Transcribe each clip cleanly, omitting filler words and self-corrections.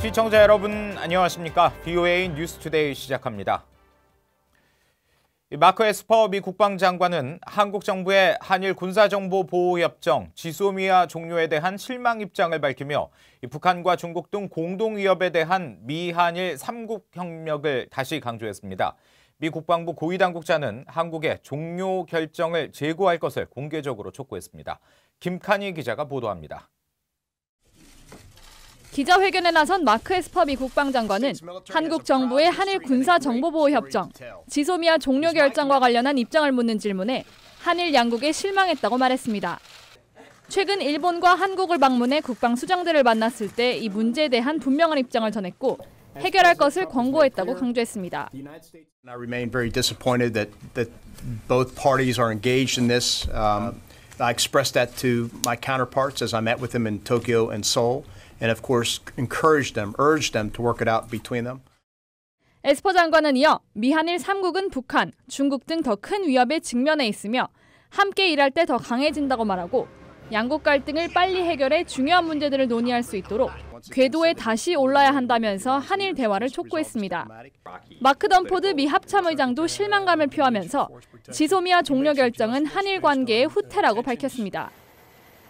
시청자 여러분 안녕하십니까? VOA 뉴스투데이 시작합니다. 마크 에스퍼 미 국방장관은 한국 정부의 한일 군사정보보호협정 지소미아 종료에 대한 실망 입장을 밝히며 북한과 중국 등 공동위협에 대한 미한일 3국 협력을 다시 강조했습니다. 미 국방부 고위당국자는 한국의 종료 결정을 재고할 것을 공개적으로 촉구했습니다. 김칸희 기자가 보도합니다. 기자회견에 나선 마크 에스퍼 미 국방장관은 한국 정부의 한일 군사정보보호협정 지소미아 종료 결정과 관련한 입장을 묻는 질문에 한일 양국에 실망했다고 말했습니다. 최근 일본과 한국을 방문해 국방수장들을 만났을 때 이 문제에 대한 분명한 입장을 전했고 해결할 것을 권고했다고 강조했습니다. I remain very disappointed that both parties are engaged in this. I expressed that to my counterparts as I met with them in Tokyo and Seoul. And of course, encouraged them, urged them to work it out between them. 에스퍼 장관은 이어 미한일 3국은 북한, 중국 등 더 큰 위협에 직면해 있으며 함께 일할 때 더 강해진다고 말하고 양국 갈등을 빨리 해결해 중요한 문제들을 논의할 수 있도록 궤도에 다시 올라야 한다면서 한일 대화를 촉구했습니다. 마크 덤포드 미 합참의장도 실망감을 표하면서 지소미아 종료 결정은 한일 관계의 후퇴라고 밝혔습니다.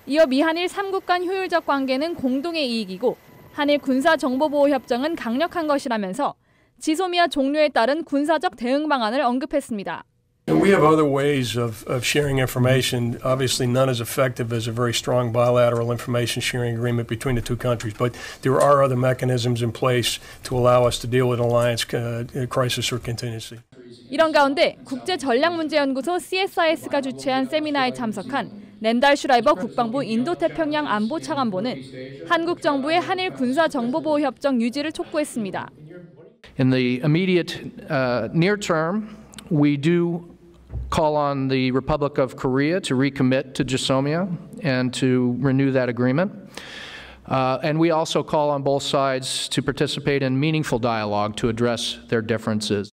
이어 미한일 3국 간 효율적 관계는 공동의 이익이고 한일 군사정보보호협정은 강력한 것이라면서 지소미아 종료에 따른 군사적 대응 방안을 언급했습니다. We have other ways of sharing information. Obviously, none as effective as a very strong bilateral information sharing agreement between the two countries. But there are other mechanisms in place to allow us to deal with alliance crisis or contingency. 이런 가운데 국제전략문제연구소 CSIS가 주최한 세미나에 참석한 랜달 슈라이버 국방부 인도태평양 안보차관보는 한국 정부의 한일 군사정보보호협정 유지를 촉구했습니다. In the immediate near term, we do call on the Republic of Korea to recommit to GSOMIA and to renew that agreement. And we also call on both sides to participate in meaningful dialogue to address their differences.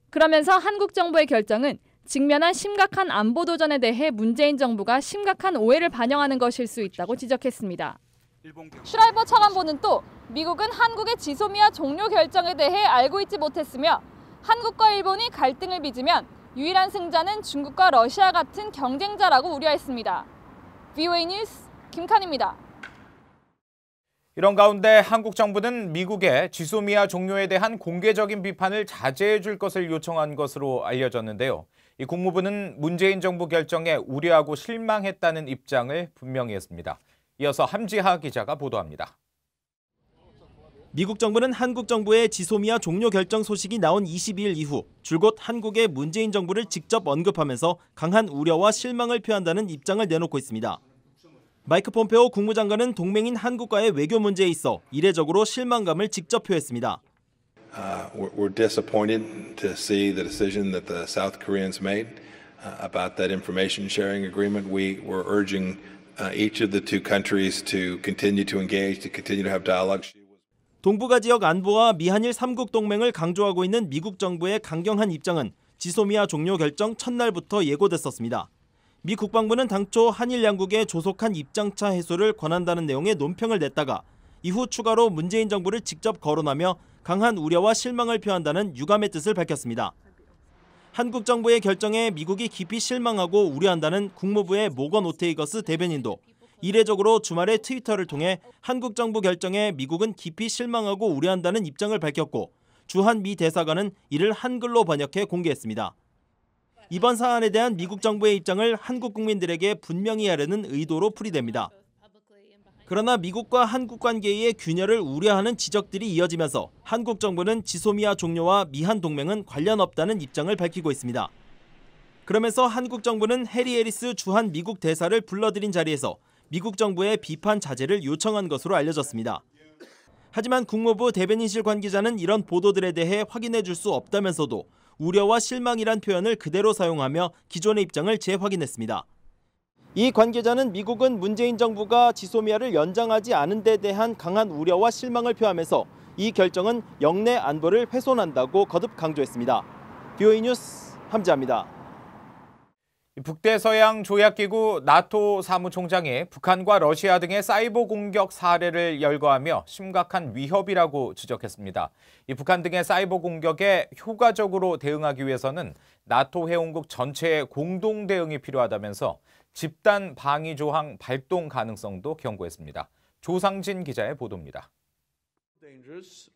그러면서 한국 정부의 결정은 직면한 심각한 안보 도전에 대해 문재인 정부가 심각한 오해를 반영하는 것일 수 있다고 지적했습니다. 슈라이버 차관보는 또 미국은 한국의 지소미아 종료 결정에 대해 알고 있지 못했으며 한국과 일본이 갈등을 빚으면 유일한 승자는 중국과 러시아 같은 경쟁자라고 우려했습니다. VOA 뉴스 김칸입니다. 이런 가운데 한국 정부는 미국의 지소미아 종료에 대한 공개적인 비판을 자제해 줄 것을 요청한 것으로 알려졌는데요. 이 국무부는 문재인 정부 결정에 우려하고 실망했다는 입장을 분명히 했습니다. 이어서 함지하 기자가 보도합니다. 미국 정부는 한국 정부의 지소미아 종료 결정 소식이 나온 22일 이후 줄곧 한국의 문재인 정부를 직접 언급하면서 강한 우려와 실망을 표한다는 입장을 내놓고 있습니다. 마이크 폼페오 국무장관은 동맹인 한국과의 외교 문제에 있어 이례적으로 실망감을 직접 표했습니다. We're disappointed to see the decision that the South Koreans made about that information sharing agreement. We were urging each of the two countries to continue to engage, to continue to have dialogue. 동북아 지역 안보와 미한일 3국 동맹을 강조하고 있는 미국 정부의 강경한 입장은 지소미아 종료 결정 첫날부터 예고됐었습니다. 미 국방부는 당초 한일 양국의 조속한 입장차 해소를 권한다는 내용의 논평을 냈다가 이후 추가로 문재인 정부를 직접 거론하며 강한 우려와 실망을 표한다는 유감의 뜻을 밝혔습니다. 한국 정부의 결정에 미국이 깊이 실망하고 우려한다는 국무부의 모건 오테이거스 대변인도 이례적으로 주말에 트위터를 통해 한국 정부 결정에 미국은 깊이 실망하고 우려한다는 입장을 밝혔고 주한 미 대사관은 이를 한글로 번역해 공개했습니다. 이번 사안에 대한 미국 정부의 입장을 한국 국민들에게 분명히 하려는 의도로 풀이됩니다. 그러나 미국과 한국 관계의 균열을 우려하는 지적들이 이어지면서 한국 정부는 지소미아 종료와 미한 동맹은 관련 없다는 입장을 밝히고 있습니다. 그러면서 한국 정부는 해리 해리스 주한 미국 대사를 불러들인 자리에서 미국 정부의 비판 자제를 요청한 것으로 알려졌습니다. 하지만 국무부 대변인실 관계자는 이런 보도들에 대해 확인해 줄 수 없다면서도 우려와 실망이란 표현을 그대로 사용하며 기존의 입장을 재확인했습니다. 이 관계자는 미국은 문재인 정부가 지소미아를 연장하지 않은 데 대한 강한 우려와 실망을 표하면서 이 결정은 영내 안보를 훼손한다고 거듭 강조했습니다. VOA 뉴스 함지아입니다. 북대서양 조약기구 나토 사무총장이 북한과 러시아 등의 사이버 공격 사례를 열거하며 심각한 위협이라고 지적했습니다. 이 북한 등의 사이버 공격에 효과적으로 대응하기 위해서는 나토 회원국 전체의 공동 대응이 필요하다면서 집단 방위 조항 발동 가능성도 경고했습니다. 조상진 기자의 보도입니다.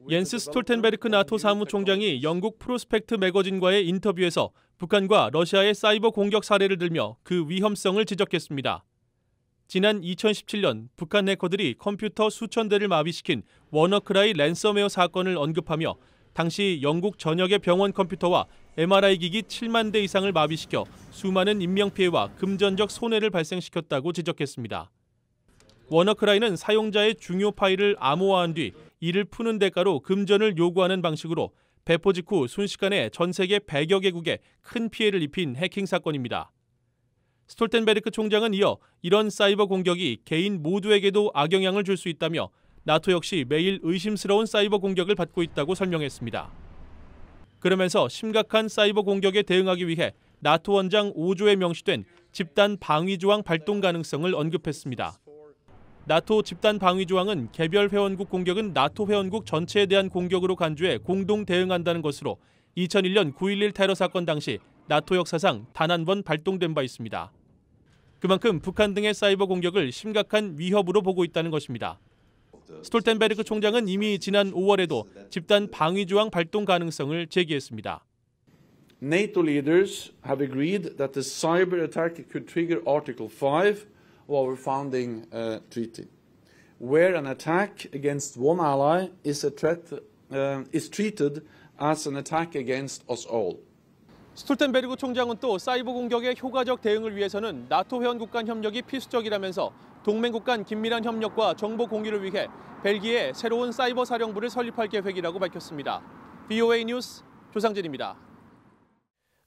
옌스 스톨텐베르크 나토 사무총장이 영국 프로스펙트 매거진과의 인터뷰에서 북한과 러시아의 사이버 공격 사례를 들며 그 위험성을 지적했습니다. 지난 2017년 북한 해커들이 컴퓨터 수천 대를 마비시킨 워너크라이 랜섬웨어 사건을 언급하며 당시 영국 전역의 병원 컴퓨터와 MRI 기기 7만 대 이상을 마비시켜 수많은 인명피해와 금전적 손해를 발생시켰다고 지적했습니다. 워너크라이는 사용자의 중요 파일을 암호화한 뒤 이를 푸는 대가로 금전을 요구하는 방식으로 배포 직후 순식간에 전 세계 100여 개국에 큰 피해를 입힌 해킹 사건입니다. 스톨텐베르크 총장은 이어 이런 사이버 공격이 개인 모두에게도 악영향을 줄 수 있다며 나토 역시 매일 의심스러운 사이버 공격을 받고 있다고 설명했습니다. 그러면서 심각한 사이버 공격에 대응하기 위해 나토 원장 5조에 명시된 집단 방위 조항 발동 가능성을 언급했습니다. 나토 집단 방위 조항은 개별 회원국 공격은 나토 회원국 전체에 대한 공격으로 간주해 공동 대응한다는 것으로 2001년 9.11 테러 사건 당시 나토 역사상 단 한 번 발동된 바 있습니다. 그만큼 북한 등의 사이버 공격을 심각한 위협으로 보고 있다는 것입니다. 스톨텐베르크 총장은 이미 지난 5월에도 집단 방위 조항 발동 가능성을 제기했습니다. NATO leaders have agreed that the cyber attack could trigger Article 5 of our founding treaty, where an attack against one ally is a threat is treated as an attack against us all. 스톨텐베르크 총장은 또 사이버 공격의 효과적 대응을 위해서는 나토 회원국 간 협력이 필수적이라면서 동맹국 간 긴밀한 협력과 정보 공유를 위해 벨기에 새로운 사이버 사령부를 설립할 계획이라고 밝혔습니다. VOA 뉴스 조상진입니다.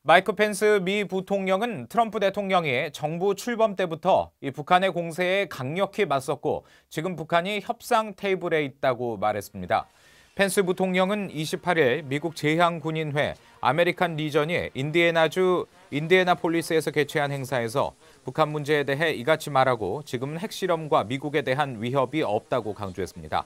마이크 펜스 미 부통령은 트럼프 대통령이 정부 출범 때부터 이 북한의 공세에 강력히 맞섰고 지금 북한이 협상 테이블에 있다고 말했습니다. 펜스 부통령은 28일 미국 제향군인회 아메리칸 리전이 인디애나주 인디애나폴리스에서 개최한 행사에서 북한 문제에 대해 이같이 말하고 지금은 핵실험과 미국에 대한 위협이 없다고 강조했습니다.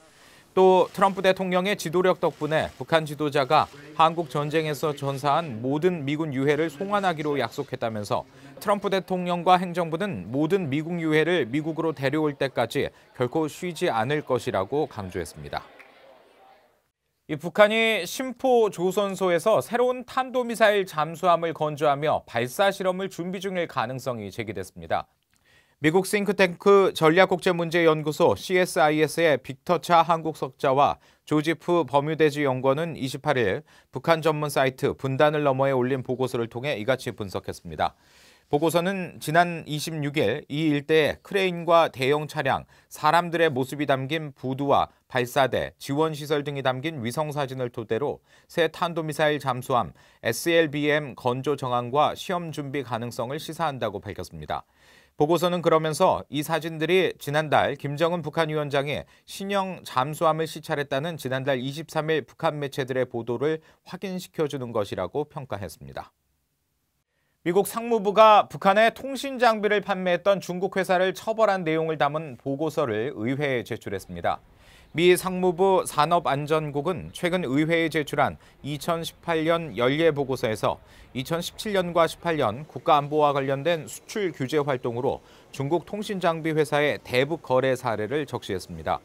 또 트럼프 대통령의 지도력 덕분에 북한 지도자가 한국 전쟁에서 전사한 모든 미군 유해를 송환하기로 약속했다면서 트럼프 대통령과 행정부는 모든 미국 유해를 미국으로 데려올 때까지 결코 쉬지 않을 것이라고 강조했습니다. 이 북한이 심포 조선소에서 새로운 탄도미사일 잠수함을 건조하며 발사 실험을 준비 중일 가능성이 제기됐습니다. 미국 싱크탱크 전략국제문제연구소 CSIS의 빅터차 한국석자와 조지프 버뮤데즈 연구원은 28일 북한 전문 사이트 분단을 너머에 올린 보고서를 통해 이같이 분석했습니다. 보고서는 지난 26일 이 일대에 크레인과 대형 차량, 사람들의 모습이 담긴 부두와 발사대, 지원시설 등이 담긴 위성사진을 토대로 새 탄도미사일 잠수함 SLBM 건조 정황과 시험 준비 가능성을 시사한다고 밝혔습니다. 보고서는 그러면서 이 사진들이 지난달 김정은 북한 위원장이 신형 잠수함을 시찰했다는 지난달 23일 북한 매체들의 보도를 확인시켜주는 것이라고 평가했습니다. 미국 상무부가 북한에 통신 장비를 판매했던 중국 회사를 처벌한 내용을 담은 보고서를 의회에 제출했습니다. 미 상무부 산업안전국은 최근 의회에 제출한 2018년 연례보고서에서 2017년과 18년 국가안보와 관련된 수출 규제 활동으로 중국 통신장비 회사의 대북 거래 사례를 적시했습니다.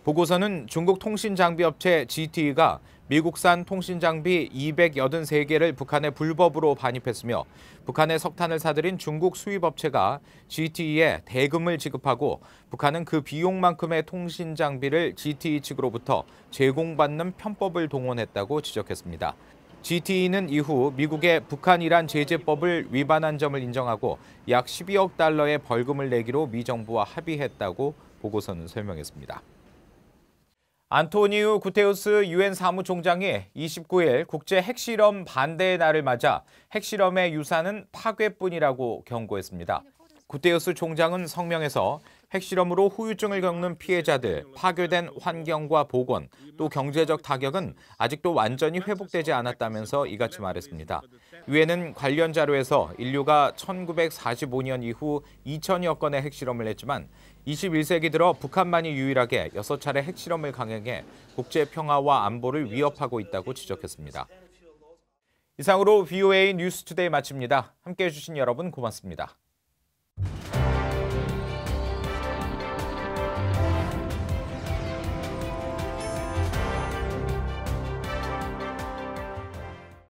보고서는 중국 통신장비업체 GTE가 미국산 통신장비 283개를 북한에 불법으로 반입했으며 북한에 석탄을 사들인 중국 수입업체가 GTE에 대금을 지급하고 북한은 그 비용만큼의 통신장비를 GTE 측으로부터 제공받는 편법을 동원했다고 지적했습니다. GTE는 이후 미국의 북한-이란 제재법을 위반한 점을 인정하고 약 12억 달러의 벌금을 내기로 미 정부와 합의했다고 보고서는 설명했습니다. 안토니우 구테우스 유엔 사무총장이 29일 국제 핵실험 반대의 날을 맞아 핵실험의 유산은 파괴뿐이라고 경고했습니다. 구테우스 총장은 성명에서 핵실험으로 후유증을 겪는 피해자들, 파괴된 환경과 보건, 또 경제적 타격은 아직도 완전히 회복되지 않았다면서 이같이 말했습니다. 유엔은 관련 자료에서 인류가 1945년 이후 2천여 건의 핵실험을 했지만 21세기 들어 북한만이 유일하게 6차례 핵실험을 강행해 국제 평화와 안보를 위협하고 있다고 지적했습니다. 이상으로 VOA 뉴스투데이 마칩니다. 함께해 주신 여러분 고맙습니다.